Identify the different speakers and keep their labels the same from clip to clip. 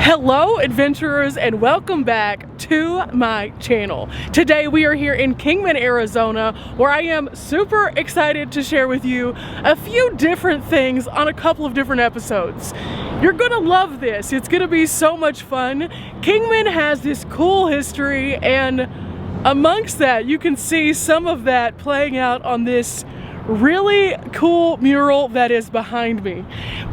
Speaker 1: Hello adventurers, and welcome back to my channel. Today we are here in Kingman, Arizona, where I am super excited to share with you a few different things on a couple of different episodes. You're gonna love this. It's gonna be so much fun. Kingman has this cool history, and amongst that you can see some of that playing out on this really cool mural that is behind me.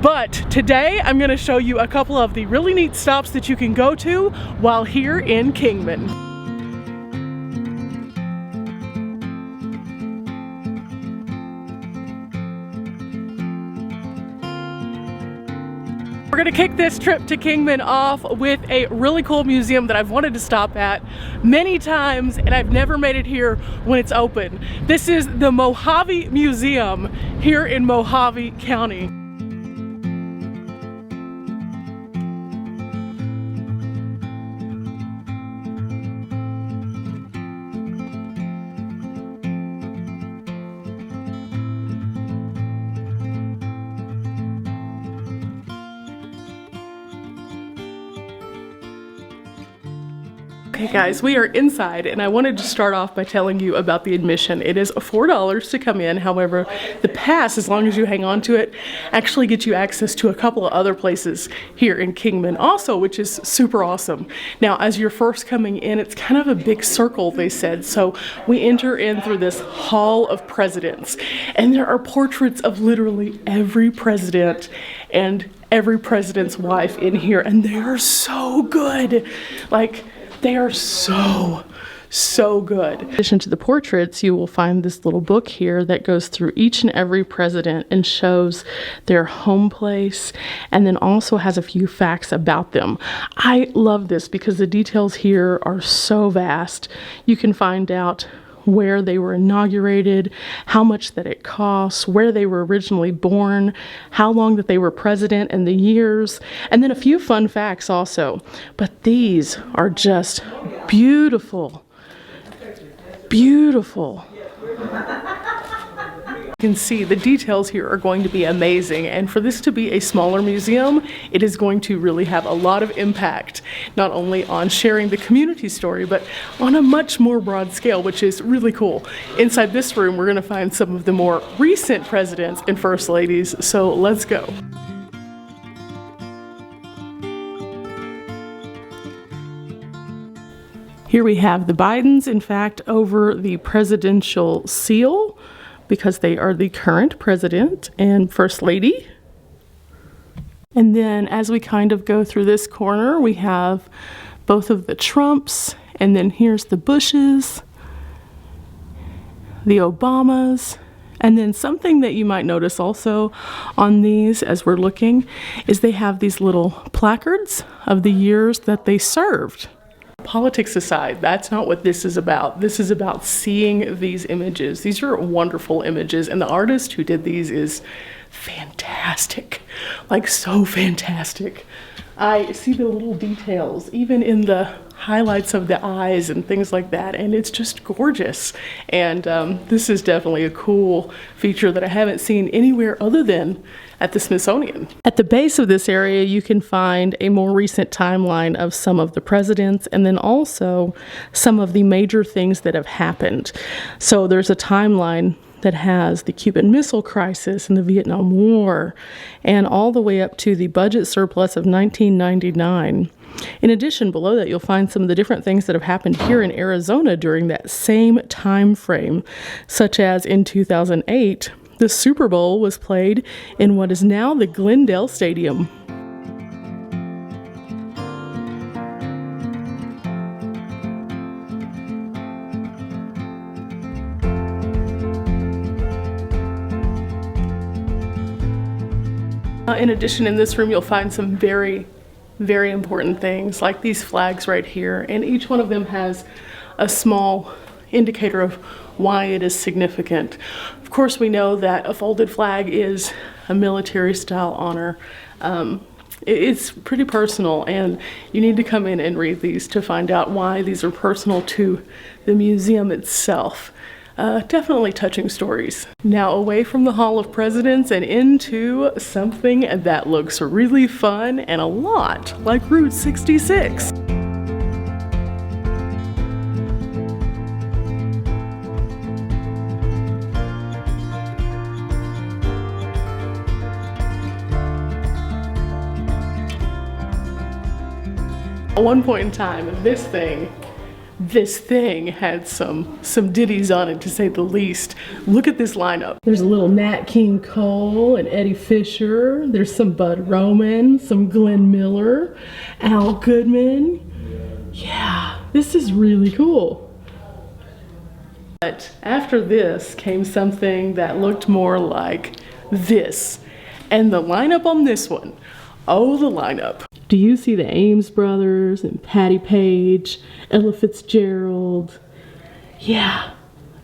Speaker 1: But today I'm going to show you a couple of the really neat stops that you can go to while here in Kingman. We're gonna kick this trip to Kingman off with a really cool museum that I've wanted to stop at many times, and I've never made it here when it's open. This is the Mohave Museum here in Mohave County. Okay guys, we are inside, and I wanted to start off by telling you about the admission. It is $4 to come in. However, the pass, as long as you hang on to it, actually gets you access to a couple of other places here in Kingman also, which is super awesome. Now, as you're first coming in, it's kind of a big circle, they said. So we enter in through this Hall of Presidents, and there are portraits of literally every president and every president's wife in here, and they are so good. Like, they are so good. In addition to the portraits, you will find this little book here that goes through each and every president and shows their home place, and then also has a few facts about them. I love this because the details here are so vast. You can find out where they were inaugurated, how much that it costs, where they were originally born, how long that they were president, and the years, and then a few fun facts also. But these are just beautiful, beautiful. You can see the details here are going to be amazing, and for this to be a smaller museum, it is going to really have a lot of impact, not only on sharing the community story, but on a much more broad scale, which is really cool. Inside this room, we're going to find some of the more recent presidents and first ladies, so let's go. Here we have the Bidens, in fact, over the presidential seal, because they are the current president and first lady. And then as we kind of go through this corner, we have both of the Trumps, and then here's the Bushes, the Obamas, and then something that you might notice also on these as we're looking is they have these little placards of the years that they served. Politics aside, that's not what this is about. This is about seeing these images. These are wonderful images, and the artist who did these is fantastic. Like, so fantastic. I see the little details, even in the highlights of the eyes and things like that, and it's just gorgeous. And this is definitely a cool feature that I haven't seen anywhere other than at the Smithsonian. At the base of this area, you can find a more recent timeline of some of the presidents, and then also some of the major things that have happened. So there's a timeline that has the Cuban Missile Crisis and the Vietnam War, and all the way up to the budget surplus of 1999. In addition, below that, you'll find some of the different things that have happened here in Arizona during that same time frame, such as in 2008, the Super Bowl was played in what is now the Glendale Stadium. In addition, in this room, you'll find some very important things, like these flags right here, and each one of them has a small indicator of why it is significant. Of course, we know that a folded flag is a military style honor. It's pretty personal, and you need to come in and read these to find out why these are personal to the museum itself. Definitely touching stories. Now away from the Hall of Presidents and into something that looks really fun and a lot like Route 66. At one point in time, this thing had some ditties on it, to say the least. Look at this lineup. There's a little Nat King Cole and Eddie Fisher. There's some Bud Roman, some Glenn Miller, Al Goodman. Yeah, this is really cool. But after this came something that looked more like this. And the lineup on this one, oh, the lineup. Do you see the Ames brothers and Patty Page, Ella Fitzgerald? Yeah,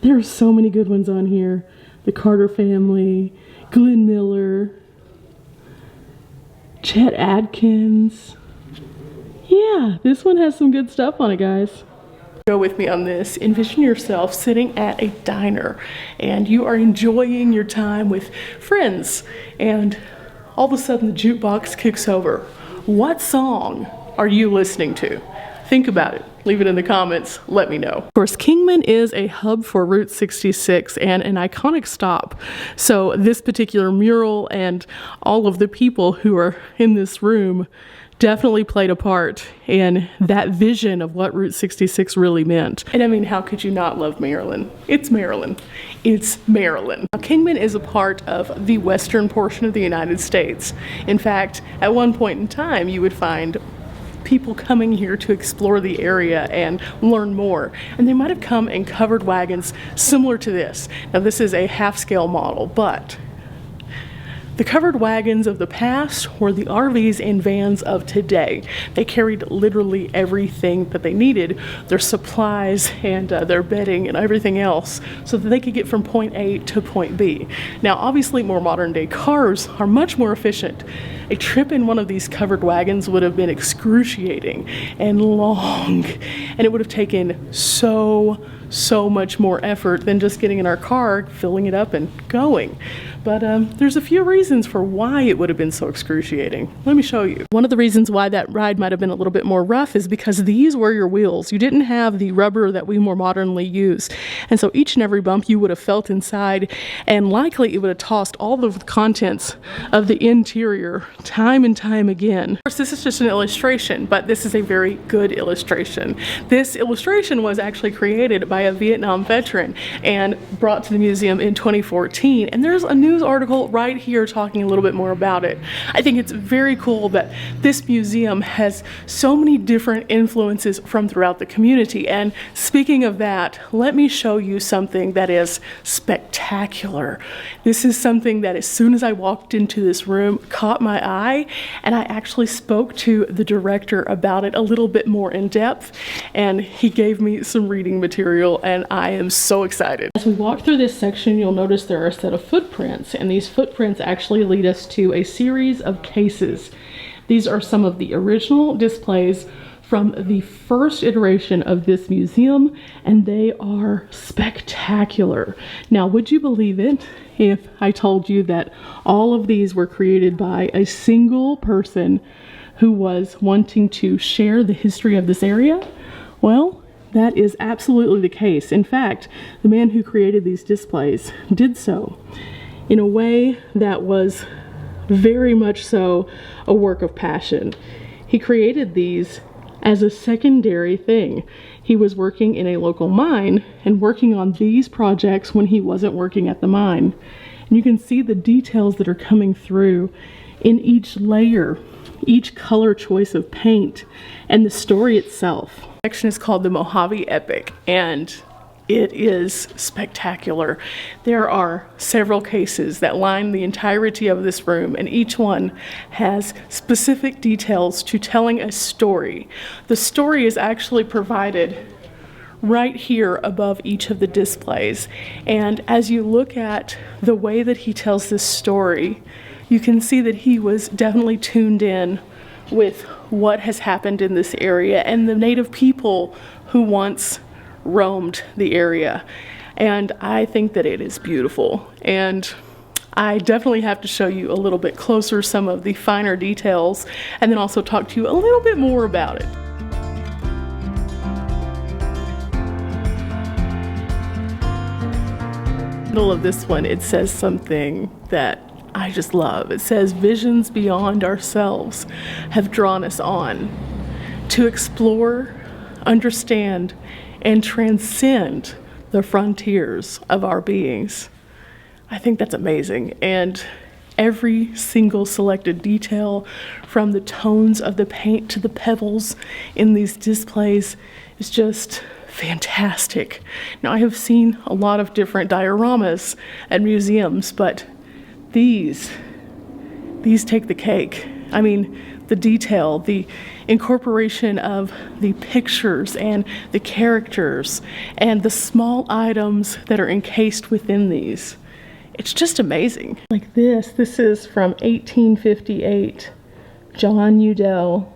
Speaker 1: there are so many good ones on here. The Carter family, Glenn Miller, Chet Atkins. Yeah, this one has some good stuff on it, guys. Go with me on this. Envision yourself sitting at a diner and you are enjoying your time with friends, and all of a sudden the jukebox kicks over. What song are you listening to? Think about it. Leave it in the comments. Let me know. Of course, Kingman is a hub for Route 66 and an iconic stop. So this particular mural and all of the people who are in this room definitely played a part in that vision of what Route 66 really meant. And I mean, how could you not love Maryland? It's Maryland. It's Maryland. Now, Kingman is a part of the western portion of the United States. In fact, at one point in time, you would find people coming here to explore the area and learn more. And they might have come in covered wagons similar to this. Now, this is a half-scale model, but the covered wagons of the past were the RVs and vans of today. They carried literally everything that they needed, their supplies and their bedding and everything else, so that they could get from point A to point B. Now, obviously, more modern day cars are much more efficient. A trip in one of these covered wagons would have been excruciating and long, and it would have taken so much more effort than just getting in our car, filling it up, and going. But there's a few reasons for why it would have been so excruciating. Let me show you. One of the reasons why that ride might have been a little bit more rough is because these were your wheels. You didn't have the rubber that we more modernly use. And so each and every bump you would have felt inside, and likely it would have tossed all of the contents of the interior time and time again. Of course, this is just an illustration, but this is a very good illustration. This illustration was actually created by a Vietnam veteran and brought to the museum in 2014. And there's a news article right here talking a little bit more about it. I think it's very cool that this museum has so many different influences from throughout the community. And speaking of that, let me show you something that is spectacular. This is something that as soon as I walked into this room caught my eye, and I actually spoke to the director about it a little bit more in depth, and he gave me some reading material, and I am so excited. As we walk through this section, you'll notice there are a set of footprints, and these footprints actually lead us to a series of cases. These are some of the original displays from the first iteration of this museum, and they are spectacular. Now, would you believe it if I told you that all of these were created by a single person who was wanting to share the history of this area? Well, that is absolutely the case. In fact, the man who created these displays did so in a way that was very much so a work of passion. He created these as a secondary thing. He was working in a local mine and working on these projects when he wasn't working at the mine. And you can see the details that are coming through in each layer, each color choice of paint, and the story itself. The section is called the Mojave Epic, and it is spectacular. There are several cases that line the entirety of this room, and each one has specific details to telling a story. The story is actually provided right here above each of the displays. And as you look at the way that he tells this story, you can see that he was definitely tuned in with what has happened in this area and the native people who once roamed the area. and I think that it is beautiful. And I definitely have to show you a little bit closer some of the finer details, and then also talk to you a little bit more about it. In the middle of this one, it says something that I just love. It says, "Visions beyond ourselves have drawn us on to explore, understand, and transcend the frontiers of our beings." I think that's amazing. And every single selected detail, from the tones of the paint to the pebbles in these displays, is just fantastic. Now, I have seen a lot of different dioramas at museums, but these take the cake. I mean, the detail, the incorporation of the pictures and the characters and the small items that are encased within these. It's just amazing. Like this is from 1858, John Udell.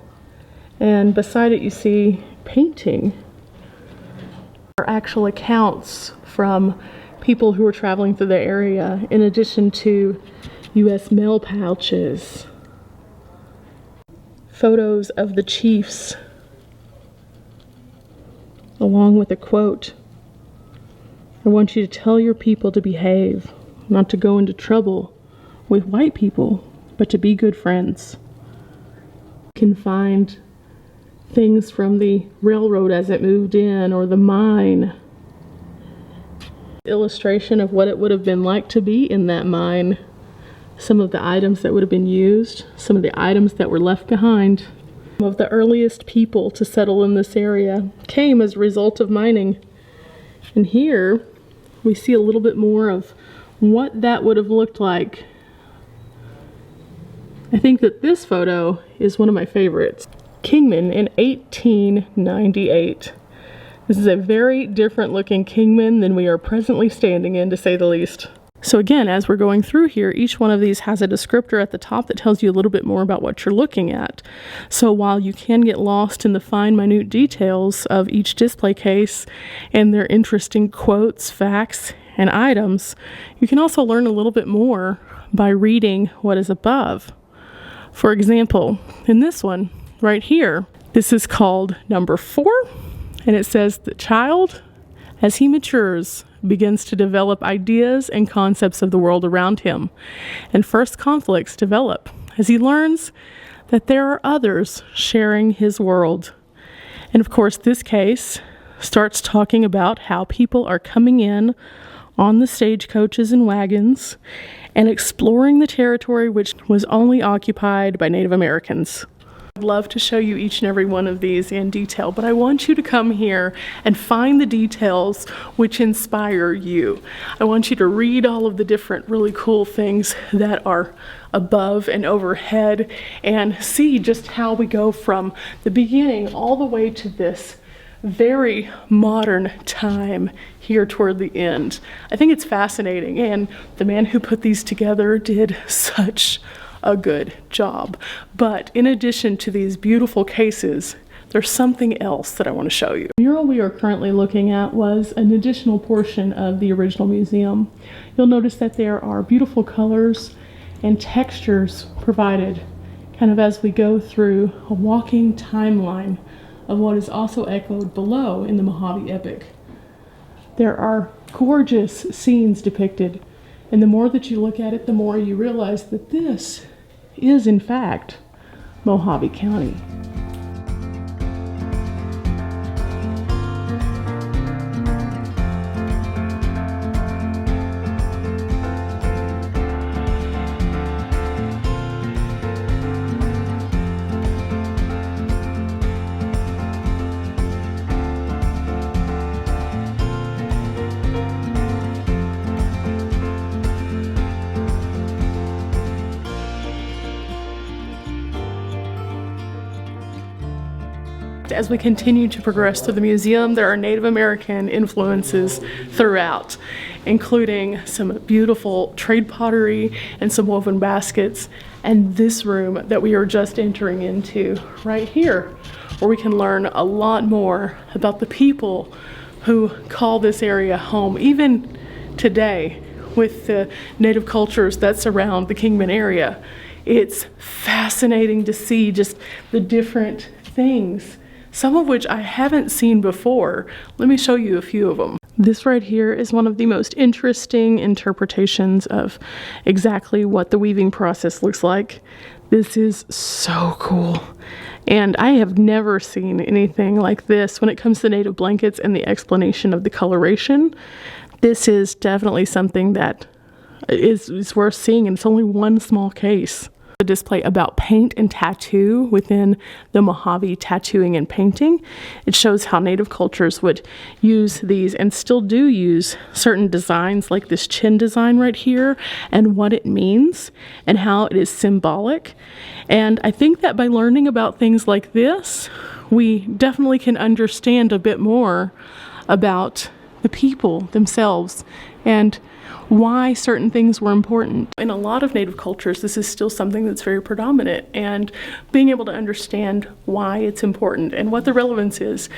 Speaker 1: And beside it you see painting. There are actual accounts from people who were traveling through the area, in addition to U.S. mail pouches, photos of the chiefs, along with a quote, "I want you to tell your people to behave, not to go into trouble with white people, but to be good friends." You can find things from the railroad as it moved in, or the mine. Illustration of what it would have been like to be in that mine. Some of the items that would have been used, some of the items that were left behind. Some of the earliest people to settle in this area came as a result of mining. And here we see a little bit more of what that would have looked like. I think that this photo is one of my favorites. Kingman in 1898. This is a very different looking Kingman than we are presently standing in, to say the least. So again, as we're going through here, each one of these has a descriptor at the top that tells you a little bit more about what you're looking at. So while you can get lost in the fine, minute details of each display case and their interesting quotes, facts, and items, you can also learn a little bit more by reading what is above. For example, in this one right here, this is called number 4, and it says, "The child, as he matures, begins to develop ideas and concepts of the world around him, and first conflicts develop as he learns that there are others sharing his world." And of course, this case starts talking about how people are coming in on the stagecoaches and wagons and exploring the territory which was only occupied by Native Americans. I'd love to show you each and every one of these in detail, but I want you to come here and find the details which inspire you. I want you to read all of the different really cool things that are above and overhead, and see just how we go from the beginning all the way to this very modern time here toward the end. I think it's fascinating, and the man who put these together did such a good job. But in addition to these beautiful cases, there's something else that I want to show you. The mural we are currently looking at was an additional portion of the original museum. You'll notice that there are beautiful colors and textures provided kind of as we go through a walking timeline of what is also echoed below in the Mojave epic. There are gorgeous scenes depicted, and the more that you look at it, the more you realize that this is in fact Mohave County. As we continue to progress through the museum, there are Native American influences throughout, including some beautiful trade pottery and some woven baskets, and this room that we are just entering into right here, where we can learn a lot more about the people who call this area home. Even today, with the native cultures that surround the Kingman area, it's fascinating to see just the different things, some of which I haven't seen before. Let me show you a few of them. This right here is one of the most interesting interpretations of exactly what the weaving process looks like. This is so cool. And I have never seen anything like this when it comes to native blankets and the explanation of the coloration. This is definitely something that is worth seeing, and it's only one small case. A display about paint and tattoo within the Mojave tattooing and painting. It shows how native cultures would use these and still do use certain designs like this chin design right here and what it means and how it is symbolic. And I think that by learning about things like this, we definitely can understand a bit more about the people themselves and why certain things were important. In a lot of native cultures, this is still something that's very predominant, and being able to understand why it's important and what the relevance is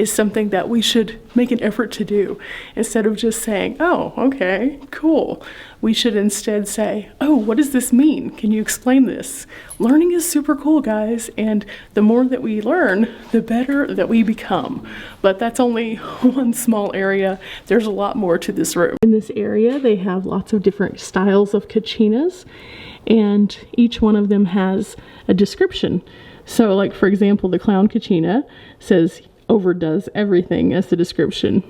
Speaker 1: something that we should make an effort to do, instead of just saying, oh, okay, cool. We should instead say, oh, what does this mean? Can you explain this? Learning is super cool, guys, and the more that we learn, the better that we become. But that's only one small area. There's a lot more to this room. In this area, they have lots of different styles of kachinas, and each one of them has a description. So, like, for example, the clown kachina says overdoes everything as the description.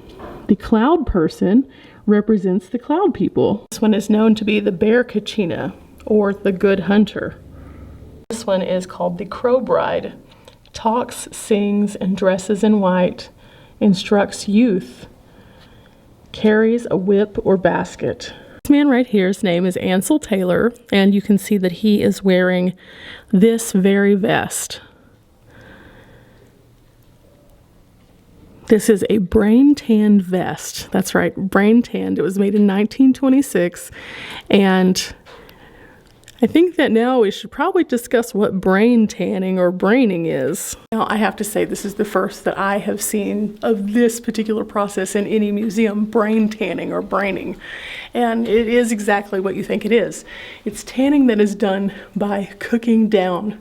Speaker 1: The cloud person represents the cloud people. This one is known to be the bear kachina, or the good hunter. This one is called the crow bride. Talks, sings, and dresses in white, instructs youth, carries a whip or basket. This man right here, his name is Ansel Taylor, and you can see that he is wearing this very vest. This is a brain-tanned vest. That's right, brain-tanned. It was made in 1926, and I think that now we should probably discuss what brain tanning or braining is. Now, I have to say this is the first that I have seen of this particular process in any museum, brain tanning or braining. And it is exactly what you think it is. It's tanning that is done by cooking down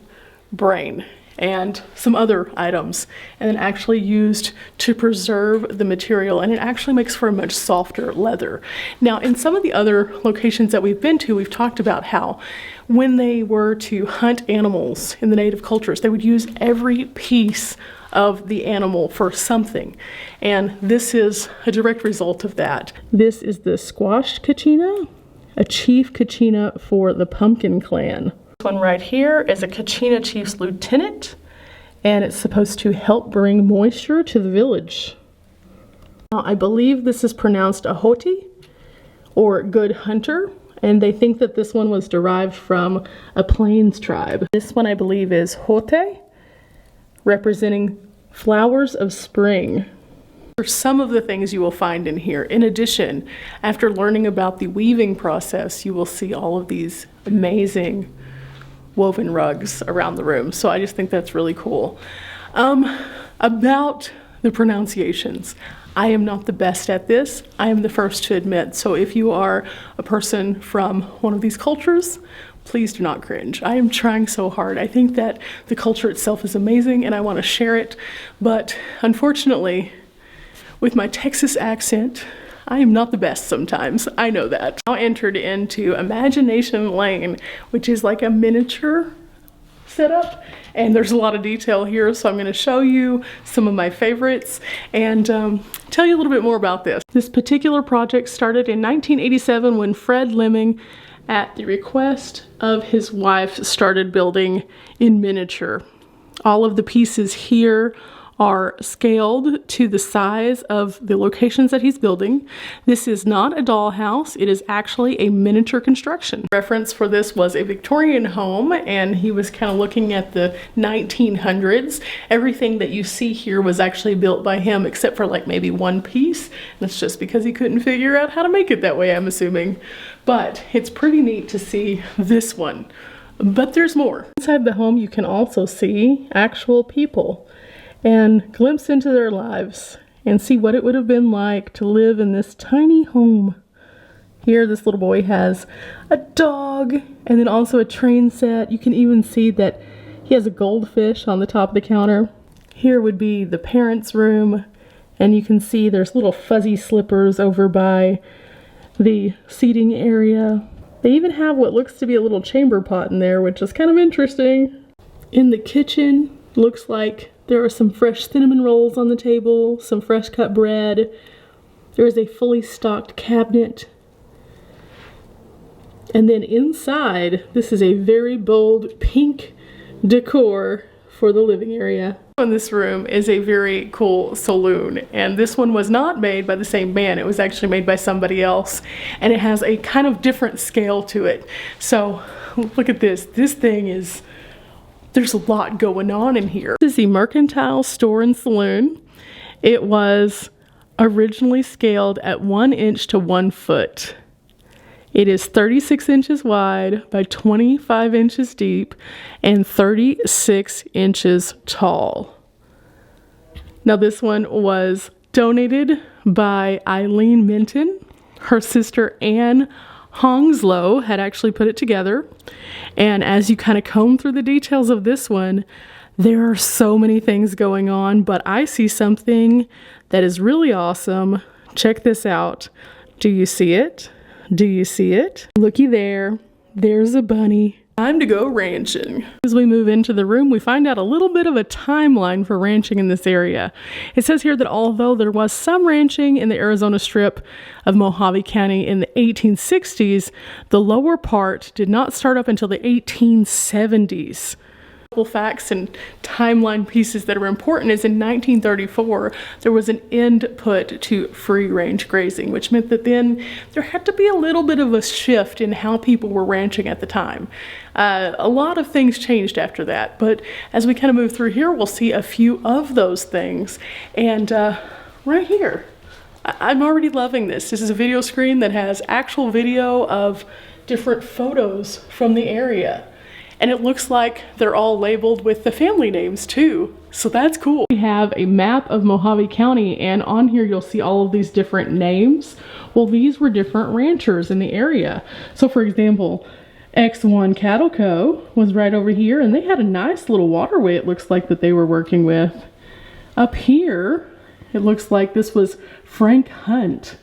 Speaker 1: brain and some other items, and then actually used to preserve the material, and it actually makes for a much softer leather. Now, in some of the other locations that we've been to, we've talked about how when they were to hunt animals in the native cultures, they would use every piece of the animal for something, and this is a direct result of that. This is the squashed kachina, a chief kachina for the Pumpkin Clan. One right here is a Kachina Chief's lieutenant, and it's supposed to help bring moisture to the village. Now, I believe this is pronounced Ahoti, or good hunter, and they think that this one was derived from a plains tribe. This one I believe is Hote, representing flowers of spring. For some of the things you will find in here. In addition, after learning about the weaving process, you will see all of these amazing woven rugs around the room. So I just think that's really cool. About the pronunciations, I am not the best at this. I am the first to admit. So if you are a person from one of these cultures, please do not cringe. I am trying so hard. I think that the culture itself is amazing and I want to share it. But unfortunately, with my Texas accent, I am not the best sometimes. I know that. Now entered into Imagination Lane, which is like a miniature setup, and there's a lot of detail here, so I'm going to show you some of my favorites and tell you a little bit more about this. This particular project started in 1987 when Fred Lemming, at the request of his wife, started building in miniature. All of the pieces here are scaled to the size of the locations that he's building. This is not a dollhouse, it is actually a miniature construction. Reference for this was a Victorian home, and he was kind of looking at the 1900s. Everything that you see here was actually built by him except for like maybe one piece, and it's just because he couldn't figure out how to make it that way, I'm assuming. But it's pretty neat to see this one. But there's more. Inside the home you can also see actual people and glimpse into their lives. and see what it would have been like to live in this tiny home. Here, this little boy has a dog and then also a train set. You can even see that he has a goldfish on the top of the counter. Here would be the parents' room, and you can see there's little fuzzy slippers over by the seating area. They even have what looks to be a little chamber pot in there, which is kind of interesting. In the kitchen, looks like there are some fresh cinnamon rolls on the table, some fresh cut bread. There is a fully stocked cabinet. And then inside, this is a very bold pink decor for the living area. In this room is a very cool saloon, and this one was not made by the same man. It was actually made by somebody else, and it has a kind of different scale to it. So look at this. This thing is, there's a lot going on in here. This is the Mercantile store and saloon. It was originally scaled at 1 inch to 1 foot. It is 36 inches wide by 25 inches deep and 36 inches tall. Now this one was donated by Eileen Minton. Her sister Anne Hongslow had actually put it together. And as you kind of comb through the details of this one, there are so many things going on, but I see something that is really awesome. Check this out. Do you see it? Do you see it? Looky there. There's a bunny. Time to go ranching. As we move into the room, we find out a little bit of a timeline for ranching in this area. It says here that although there was some ranching in the Arizona Strip of Mohave County in the 1860s, the lower part did not start up until the 1870s. Facts and timeline pieces that are important is in 1934 there was an end put to free range grazing, which meant that then there had to be a little bit of a shift in how people were ranching at the time. A lot of things changed after that, but as we kind of move through here, we'll see a few of those things. And right here, I'm already loving this. This is a video screen that has actual video of different photos from the area. And it looks like they're all labeled with the family names too. So that's cool. We have a map of Mohave County, and on here you'll see all of these different names. Well, these were different ranchers in the area. So for example, X1 Cattle Co. was right over here, and they had a nice little waterway it looks like that they were working with. Up here, it looks like this was Frank Hunt.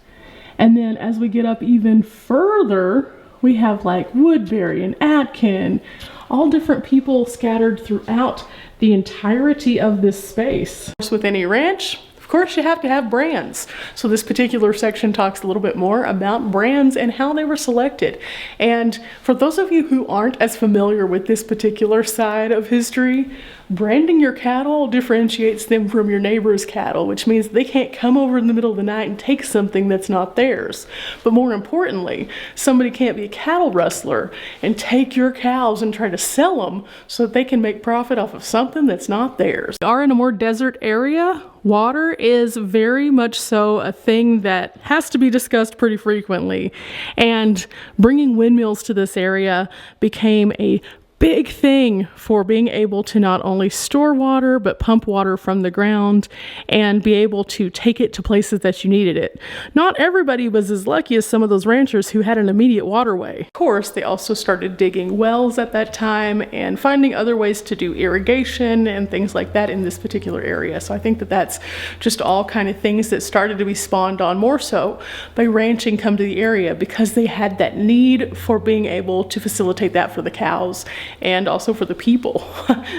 Speaker 1: And then as we get up even further, we have like Woodbury and Atkin, all different people scattered throughout the entirety of this space. With any ranch, of course, you have to have brands. So this particular section talks a little bit more about brands and how they were selected. And for those of you who aren't as familiar with this particular side of history, branding your cattle differentiates them from your neighbor's cattle, which means they can't come over in the middle of the night and take something that's not theirs. But more importantly, somebody can't be a cattle rustler and take your cows and try to sell them so that they can make profit off of something that's not theirs. We are in a more desert area. Water is very much so a thing that has to be discussed pretty frequently. And bringing windmills to this area became a big thing for being able to not only store water, but pump water from the ground and be able to take it to places that you needed it. Not everybody was as lucky as some of those ranchers who had an immediate waterway. Of course, they also started digging wells at that time and finding other ways to do irrigation and things like that in this particular area. So I think that that's just all kind of things that started to be spawned on more so by ranching come to the area, because they had that need for being able to facilitate that for the cows and also for the people.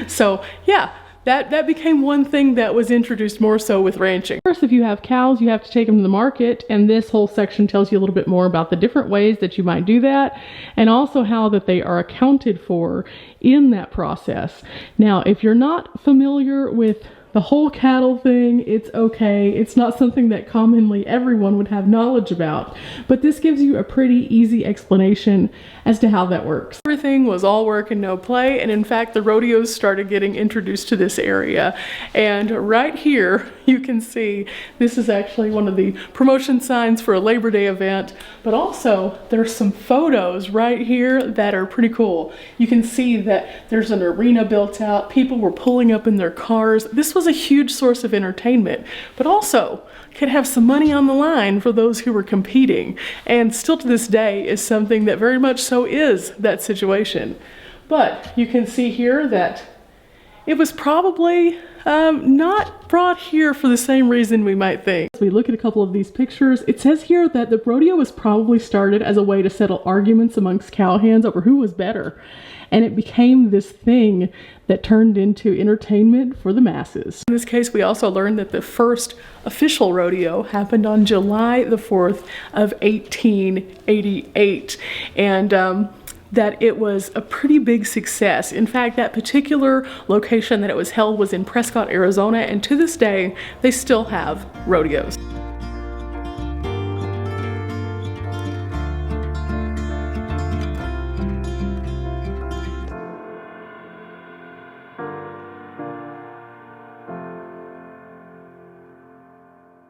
Speaker 1: So yeah, that became one thing that was introduced more so with ranching. First, if you have cows, you have to take them to the market, and this whole section tells you a little bit more about the different ways that you might do that, and also how that they are accounted for in that process. Now, if you're not familiar with the whole cattle thing, it's okay. It's not something that commonly everyone would have knowledge about, but this gives you a pretty easy explanation as to how that works. Everything was all work and no play, and in fact the rodeos started getting introduced to this area. And right here you can see this is actually one of the promotion signs for a Labor Day event, but also there's some photos right here that are pretty cool. You can see that there's an arena built out, people were pulling up in their cars. This was was a huge source of entertainment, but also could have some money on the line for those who were competing, and still to this day is something that very much so is that situation. But you can see here that it was probably not brought here for the same reason we might think. As we look at a couple of these pictures, it says here that the rodeo was probably started as a way to settle arguments amongst cowhands over who was better. And it became this thing that turned into entertainment for the masses. In this case, we also learned that the first official rodeo happened on July the 4th of 1888. And that it was a pretty big success. In fact, that particular location that it was held was in Prescott, Arizona, and to this day, they still have rodeos.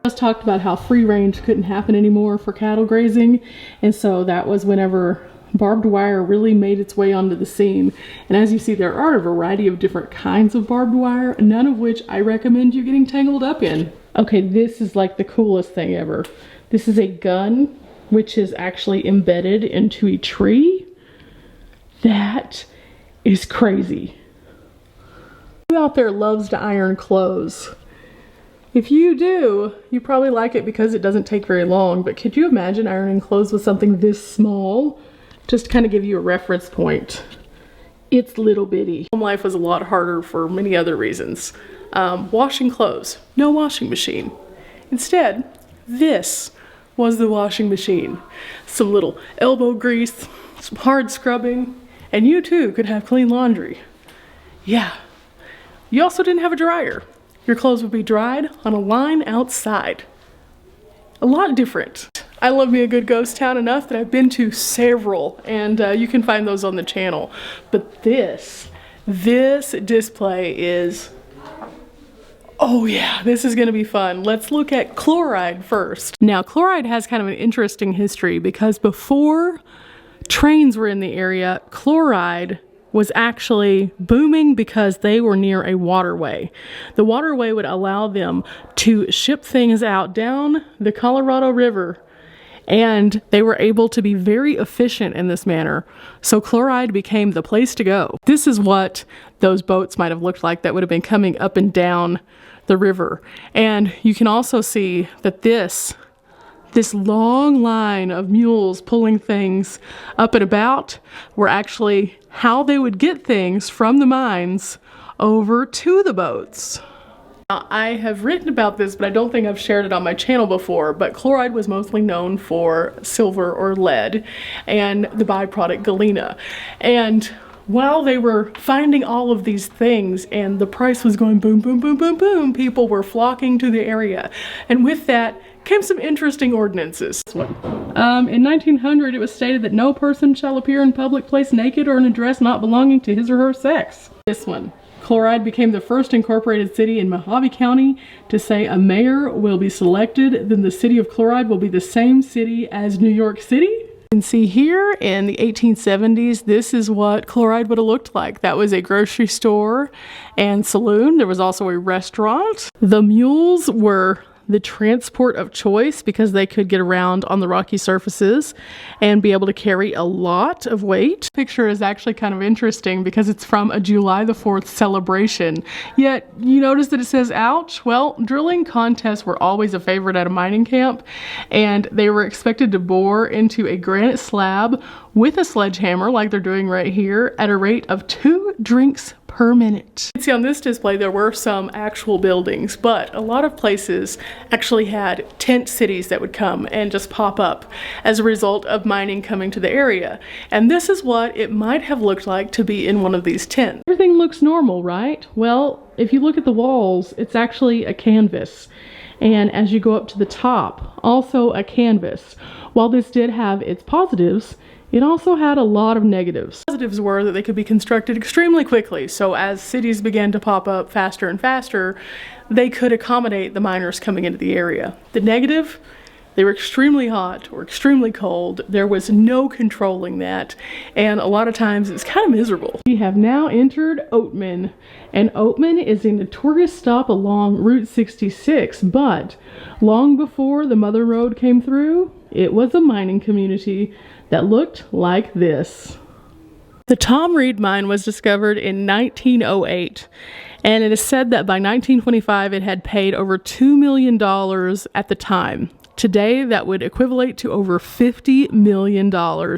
Speaker 1: I just talked about how free range couldn't happen anymore for cattle grazing, and so that was whenever barbed wire really made its way onto the scene. And as you see, there are a variety of different kinds of barbed wire, none of which I recommend you getting tangled up in. Okay, this is like the coolest thing ever. This is a gun which is actually embedded into a tree. That is crazy. Who out there loves to iron clothes? If you do, you probably like it because it doesn't take very long, but could you imagine ironing clothes with something this small? Just to kind of give you a reference point, it's little bitty. Home life was a lot harder for many other reasons. Washing clothes, no washing machine. Instead, this was the washing machine. Some little elbow grease, some hard scrubbing, and you too could have clean laundry. Yeah. You also didn't have a dryer. Your clothes would be dried on a line outside. A lot different. I love me a good ghost town enough that I've been to several, and you can find those on the channel. But this display is, oh yeah, this is gonna be fun. Let's look at chloride first. Now, chloride has kind of an interesting history because before trains were in the area, chloride was actually booming because they were near a waterway. The waterway would allow them to ship things out down the Colorado River, and they were able to be very efficient in this manner. So chloride became the place to go. This is what those boats might have looked like that would have been coming up and down the river. And you can also see that this long line of mules pulling things up and about were actually how they would get things from the mines over to the boats. Now, I have written about this, but I don't think I've shared it on my channel before, but chloride was mostly known for silver or lead and the byproduct galena. And while they were finding all of these things and the price was going boom, boom, boom, boom, boom, people were flocking to the area. And with that came some interesting ordinances. In 1900, it was stated that no person shall appear in public place naked or in a dress not belonging to his or her sex. This one. Chloride became the first incorporated city in Mohave County to say a mayor will be selected, then the city of Chloride will be the same city as New York City. You can see here in the 1870s, this is what Chloride would have looked like. That was a grocery store and saloon. There was also a restaurant. The mules were the transport of choice because they could get around on the rocky surfaces and be able to carry a lot of weight. This picture is actually kind of interesting because it's from a July the 4th celebration. Yet you notice that it says ouch. Well, drilling contests were always a favorite at a mining camp, and they were expected to bore into a granite slab with a sledgehammer like they're doing right here at a rate of 2 drinks per minute. You can see on this display there were some actual buildings, but a lot of places actually had tent cities that would come and just pop up as a result of mining coming to the area. And this is what it might have looked like to be in one of these tents. Everything looks normal, right? Well, if you look at the walls, it's actually a canvas. And as you go up to the top, also a canvas. While this did have its positives, it also had a lot of negatives. Positives were that they could be constructed extremely quickly, so as cities began to pop up faster and faster, they could accommodate the miners coming into the area. The negative, They were extremely hot or extremely cold. There was no controlling that, and a lot of times it's kind of miserable. We have now entered Oatman, and Oatman is a notorious stop along Route 66, but long before the Mother Road came through, it was a mining community that looked like this. The Tom Reed mine was discovered in 1908, and it is said that by 1925 it had paid over $2 million at the time. Today, that would equivalent to over $50 million.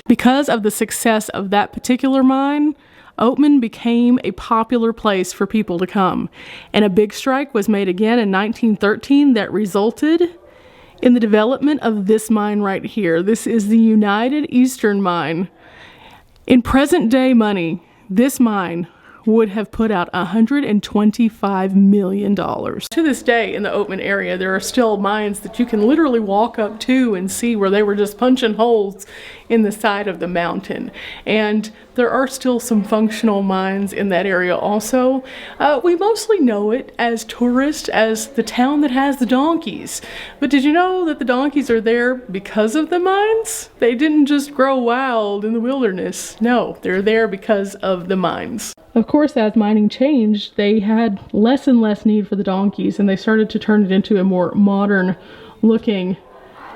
Speaker 1: Because of the success of that particular mine, Oatman became a popular place for people to come. And a big strike was made again in 1913 that resulted in the development of this mine right here. This is the United Eastern Mine. In present day money, this mine would have put out $125 million. To this day in the Oatman area, there are still mines that you can literally walk up to and see where they were just punching holes in the side of the mountain. And there are still some functional mines in that area also. We mostly know it as tourists, as the town that has the donkeys. But did you know that the donkeys are there because of the mines? They didn't just grow wild in the wilderness. No, they're there because of the mines. Of course, as mining changed, they had less and less need for the donkeys, and they started to turn it into a more modern looking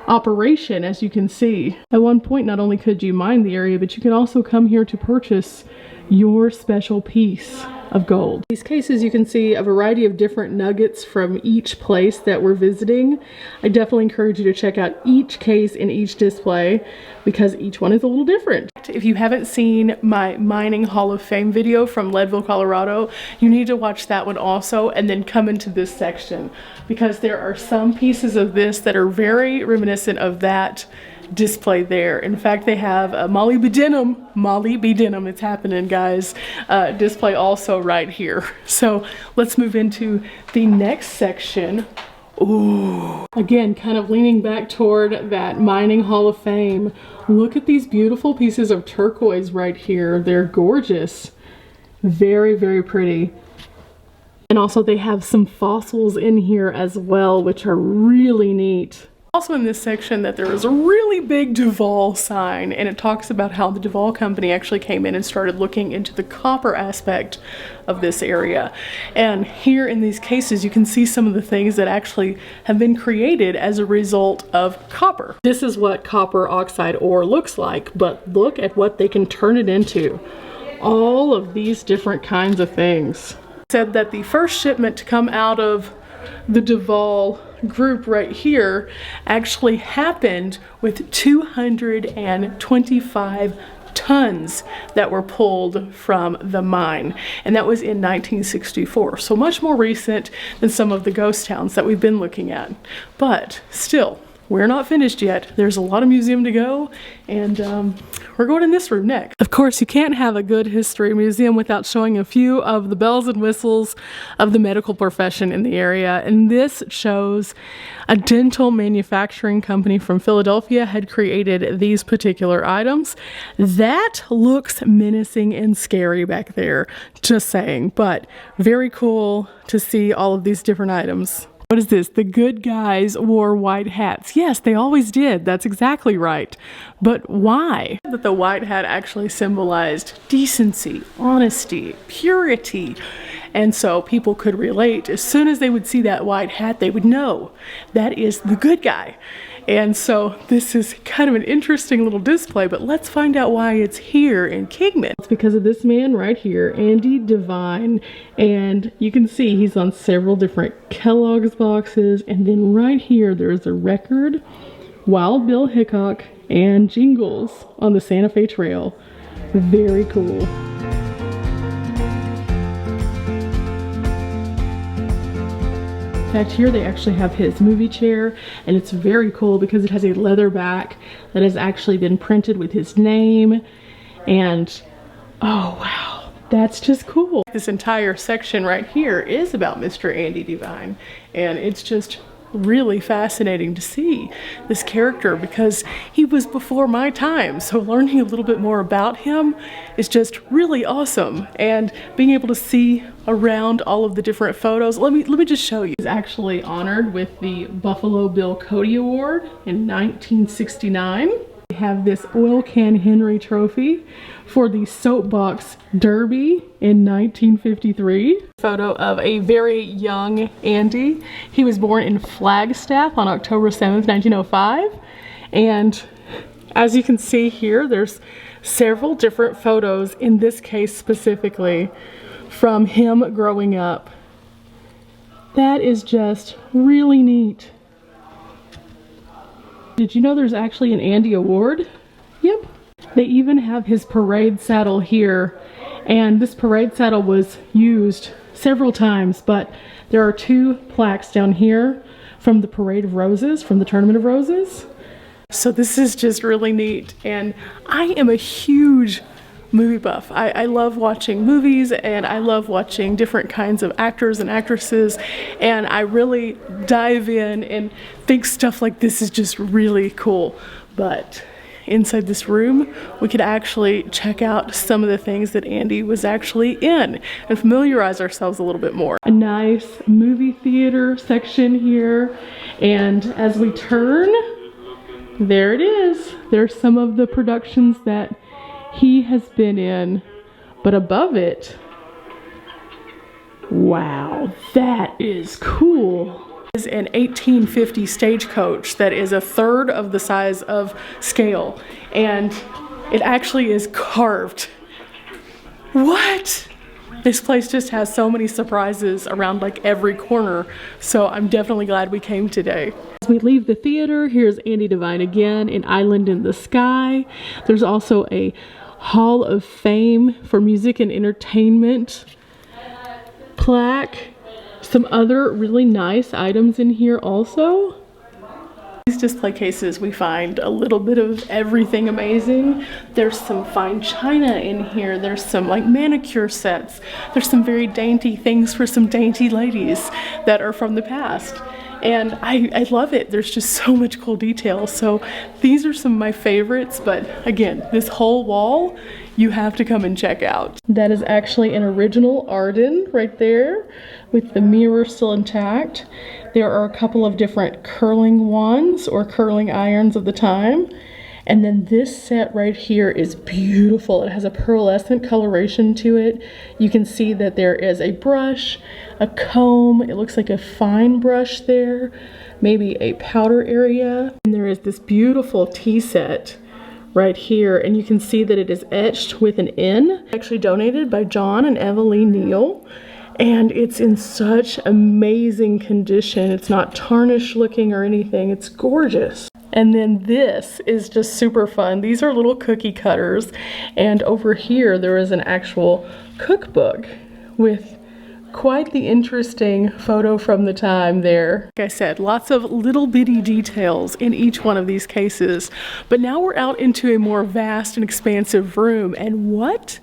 Speaker 1: operation, as you can see. At one point, not only could you mine the area, but you could also come here to purchase your special piece of gold. These cases, you can see a variety of different nuggets from each place that we're visiting. I definitely encourage you to check out each case in each display because each one is a little different. If you haven't seen my Mining Hall of Fame video from Leadville, Colorado, you need to watch that one also and then come into this section because there are some pieces of this that are very reminiscent of that display there. In fact, they have a Molly B. Denham, it's happening, guys, display also right here. So let's move into the next section. Ooh, again, kind of leaning back toward that Mining Hall of Fame. Look at these beautiful pieces of turquoise right here. They're gorgeous. Very, very pretty. And also they have some fossils in here as well, which are really neat. Also in this section that there is a really big Duval sign, and it talks about how the Duval company actually came in and started looking into the copper aspect of this area. And here in these cases you can see some of the things that actually have been created as a result of copper. This is what copper oxide ore looks like, but look at what they can turn it into. All of these different kinds of things. It said that the first shipment to come out of the Duval group right here actually happened with 225 tons that were pulled from the mine, and that was in 1964, so much more recent than some of the ghost towns that we've been looking at. But still, we're not finished yet. There's a lot of museum to go, and we're going in this room next. Of course, you can't have a good history museum without showing a few of the bells and whistles of the medical profession in the area. And this shows a dental manufacturing company from Philadelphia had created these particular items. That looks menacing and scary back there, just saying, but very cool to see all of these different items. What is this? The good guys wore white hats. Yes, they always did. That's exactly right. But why? That the white hat actually symbolized decency, honesty, purity. And so people could relate. As soon as they would see that white hat, they would know that is the good guy. And so this is kind of an interesting little display, but let's find out why it's here in Kingman. It's because of this man right here, Andy Devine, and you can see he's on several different Kellogg's boxes, and then right here there's a record, Wild Bill Hickok, and Jingles on the Santa Fe Trail. Very cool. In fact, here they actually have his movie chair, and it's very cool because it has a leather back that has actually been printed with his name, and oh wow, that's just cool. This entire section right here is about Mr. Andy Devine, and it's just really fascinating to see this character because he was before my time. So learning a little bit more about him is just really awesome. And being able to see around all of the different photos, let me just show you. He's actually honored with the Buffalo Bill Cody Award in 1969. We have this Oil Can Henry trophy for the Soapbox Derby in 1953. Photo of a very young Andy. He was born in Flagstaff on October 7th, 1905. And as you can see here, there's several different photos, in this case specifically, from him growing up. That is just really neat. Did you know there's actually an Andy Award? Yep. They even have his parade saddle here, and this parade saddle was used several times, but there are 2 plaques down here from the Parade of Roses, from the Tournament of Roses. So this is just really neat, and I am a huge movie buff. I love watching movies, and I love watching different kinds of actors and actresses, and I really dive in and think stuff like this is just really cool. But inside this room, we could actually check out some of the things that Andy was actually in and familiarize ourselves a little bit more. A nice movie theater section here, and as we turn, there it is. There's some of the productions that he has been in, but above it, wow, that is cool. Is an 1850 stagecoach that is a third of the size of scale, and it actually is carved. What? This place just has so many surprises around like every corner, so I'm definitely glad we came today. As we leave the theater, here's Andy Devine again in Island in the Sky. There's also a Hall of Fame for Music and Entertainment plaque. Some other really nice items in here also. These display cases, we find a little bit of everything amazing. There's some fine china in here. There's some like manicure sets. There's some very dainty things for some dainty ladies that are from the past. And I love it. There's just so much cool detail. So these are some of my favorites, but again, this whole wall, you have to come and check out. That is actually an original Arden right there with the mirror still intact. There are a couple of different curling wands or curling irons of the time. And then this set right here is beautiful. It has a pearlescent coloration to it. You can see that there is a brush, a comb. It looks like a fine brush there, maybe a powder area. And there is this beautiful tea set right here, and you can see that it is etched with an N. Actually donated by John and Eveline Neal. And it's in such amazing condition. It's not tarnished looking or anything. It's gorgeous. And then this is just super fun. These are little cookie cutters. And over here, there is an actual cookbook with quite the interesting photo from the time there. Like I said, lots of little bitty details in each one of these cases. But now we're out into a more vast and expansive room. And what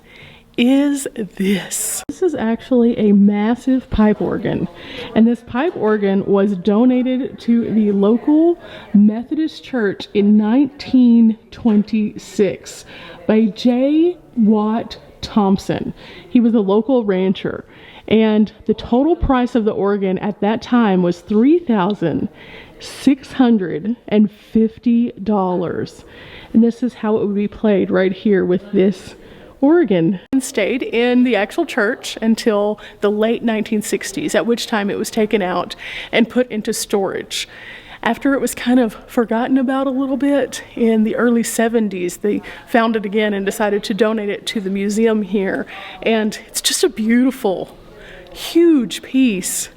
Speaker 1: is this? This is actually a massive pipe organ, and this pipe organ was donated to the local Methodist church in 1926 by J. Watt Thompson. He was a local rancher, and the total price of the organ at that time was $3,650, and this is how it would be played right here with this organ. And stayed in the actual church until the late 1960s, at which time it was taken out and put into storage. After it was kind of forgotten about a little bit, in the early 70s, they found it again and decided to donate it to the museum here. And it's just a beautiful, huge piece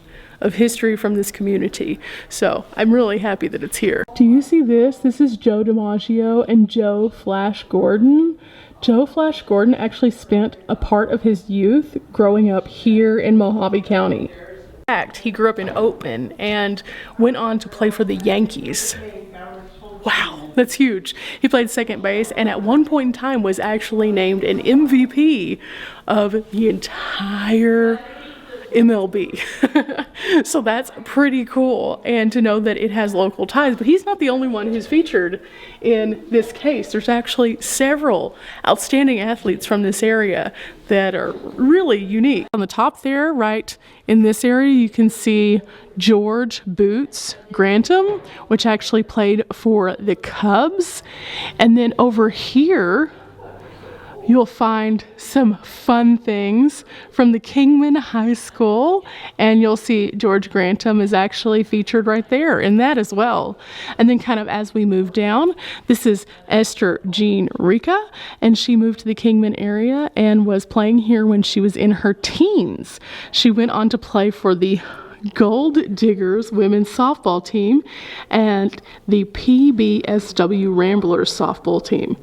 Speaker 1: of history from this community. So I'm really happy that it's here. Do you see this? This is Joe DiMaggio and Joe Flash Gordon. Joe Flash Gordon actually spent a part of his youth growing up here in Mohave County. In fact, he grew up in Oatman and went on to play for the Yankees. Wow, that's huge. He played second base and at one point in time was actually named an MVP of the entire MLB. So that's pretty cool, and to know that it has local ties. But he's not the only one who's featured in this case. There's actually several outstanding athletes from this area that are really unique. On the top there, right in this area, you can see George Boots Grantham, which actually played for the Cubs. And then over here, you'll find some fun things from the Kingman High School, and you'll see George Grantham is actually featured right there in that as well. And then kind of as we move down, this is Esther Jean Rica, and she moved to the Kingman area and was playing here when she was in her teens. She went on to play for the Gold Diggers women's softball team and the PBSW Ramblers softball team.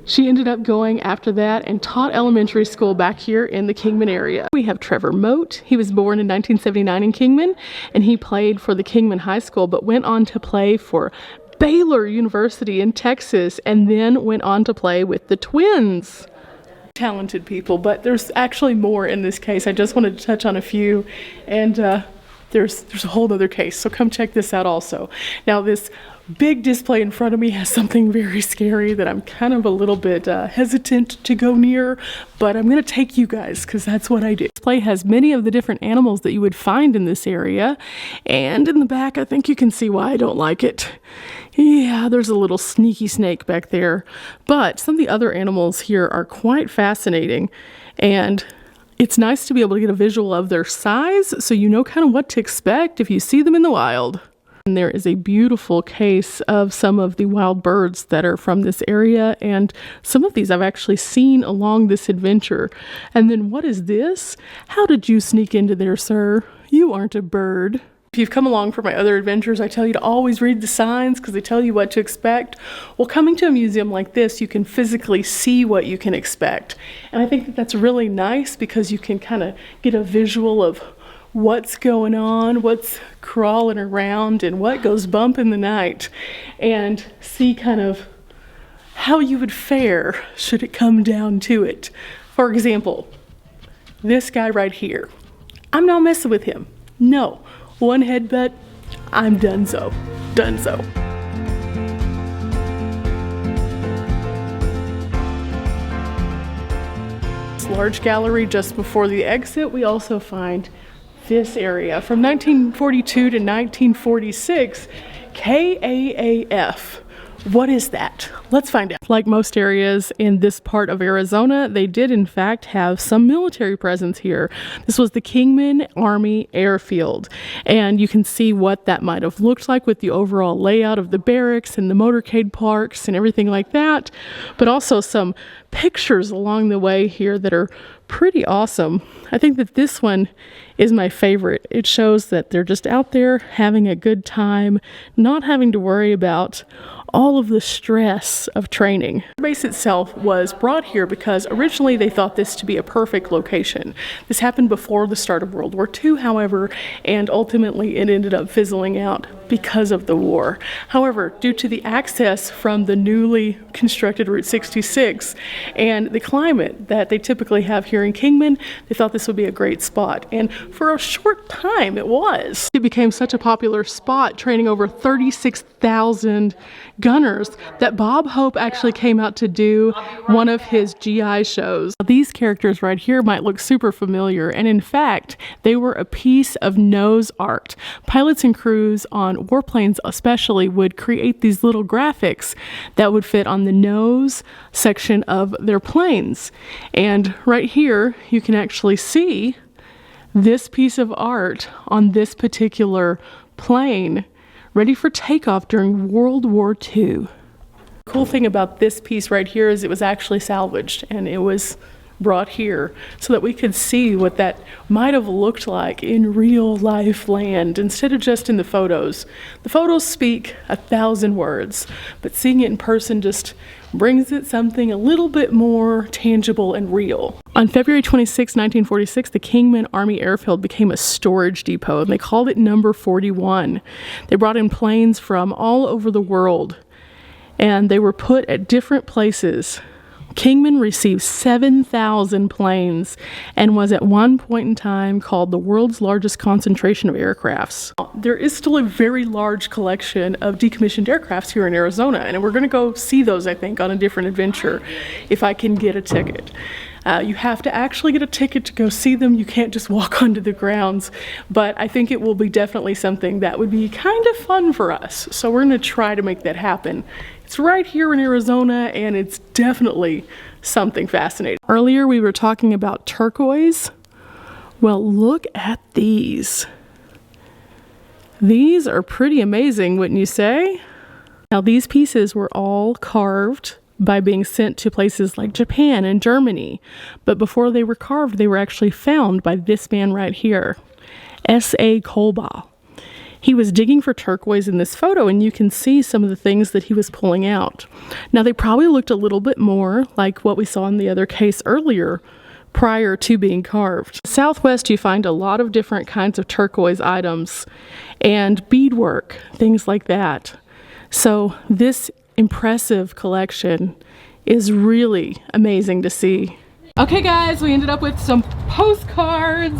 Speaker 1: She ended up going after that and taught elementary school back here in the Kingman area. We have Trevor Moat. He was born in 1979 in Kingman, and he played for the Kingman High School, but went on to play for Baylor University in Texas, and then went on to play with the Twins. Talented people, but there's actually more in this case. I just wanted to touch on a few, and there's a whole other case, so come check this out also. Now, this big display in front of me has something very scary that I'm kind of a little bit hesitant to go near, but I'm going to take you guys because that's what I do. This display has many of the different animals that you would find in this area, and in the back I think you can see why I don't like it. Yeah, there's a little sneaky snake back there, but some of the other animals here are quite fascinating, and it's nice to be able to get a visual of their size so you know kind of what to expect if you see them in the wild. And there is a beautiful case of some of the wild birds that are from this area, and some of these I've actually seen along this adventure. And then what is this? How did you sneak into there, sir? You aren't a bird. If you've come along for my other adventures, I tell you to always read the signs because they tell you what to expect. Well, coming to a museum like this, you can physically see what you can expect. And I think that that's really nice because you can kind of get a visual of what's going on, what's crawling around, and what goes bump in the night, and see kind of how you would fare should it come down to it. For example, this guy right here. I'm not messing with him. No. One headbutt, I'm donezo. Donezo. This large gallery just before the exit, we also find this area from 1942 to 1946, KAAF. What is that? Let's find out. Like most areas in this part of Arizona, they did in fact have some military presence here. This was the Kingman Army Airfield, and you can see what that might have looked like with the overall layout of the barracks and the motorcade parks and everything like that, but also some pictures along the way here that are pretty awesome. I think that this one is my favorite. It shows that they're just out there having a good time, not having to worry about all of the stress of training. The base itself was brought here because originally they thought this to be a perfect location. This happened before the start of World War II, however, and ultimately it ended up fizzling out because of the war. However, due to the access from the newly constructed Route 66 and the climate that they typically have here in Kingman, they thought this would be a great spot. And for a short time, it was. It became such a popular spot, training over 36,000 gunners, that Bob Hope actually came out to do one of his GI shows. These characters right here might look super familiar, and in fact, they were a piece of nose art. Pilots and crews on warplanes especially would create these little graphics that would fit on the nose section of their planes. And right here, you can actually see this piece of art on this particular plane, ready for takeoff during World War II. The cool thing about this piece right here is it was actually salvaged, and it was brought here so that we could see what that might have looked like in real life land instead of just in the photos. The photos speak 1,000 words, but seeing it in person just brings it something a little bit more tangible and real. On February 26, 1946, the Kingman Army Airfield became a storage depot, and they called it number 41. They brought in planes from all over the world, and they were put at different places Kingman received 7,000 planes and was at one point in time called the world's largest concentration of aircrafts. There is still a very large collection of decommissioned aircrafts here in Arizona, and we're going to go see those, I think, on a different adventure if I can get a ticket. You have to actually get a ticket to go see them. You can't just walk onto the grounds, but I think it will be definitely something that would be kind of fun for us. So we're going to try to make that happen. It's right here in Arizona, and it's definitely something fascinating. Earlier we were talking about turquoise. Well, look at these. These are pretty amazing, wouldn't you say? Now, these pieces were all carved by being sent to places like Japan and Germany. But before they were carved, they were actually found by this man right here, S.A. Kolba. He was digging for turquoise in this photo, and you can see some of the things that he was pulling out. Now, they probably looked a little bit more like what we saw in the other case earlier, prior to being carved. Southwest, you find a lot of different kinds of turquoise items and beadwork, things like that. So this impressive collection is really amazing to see. Okay guys, we ended up with some postcards.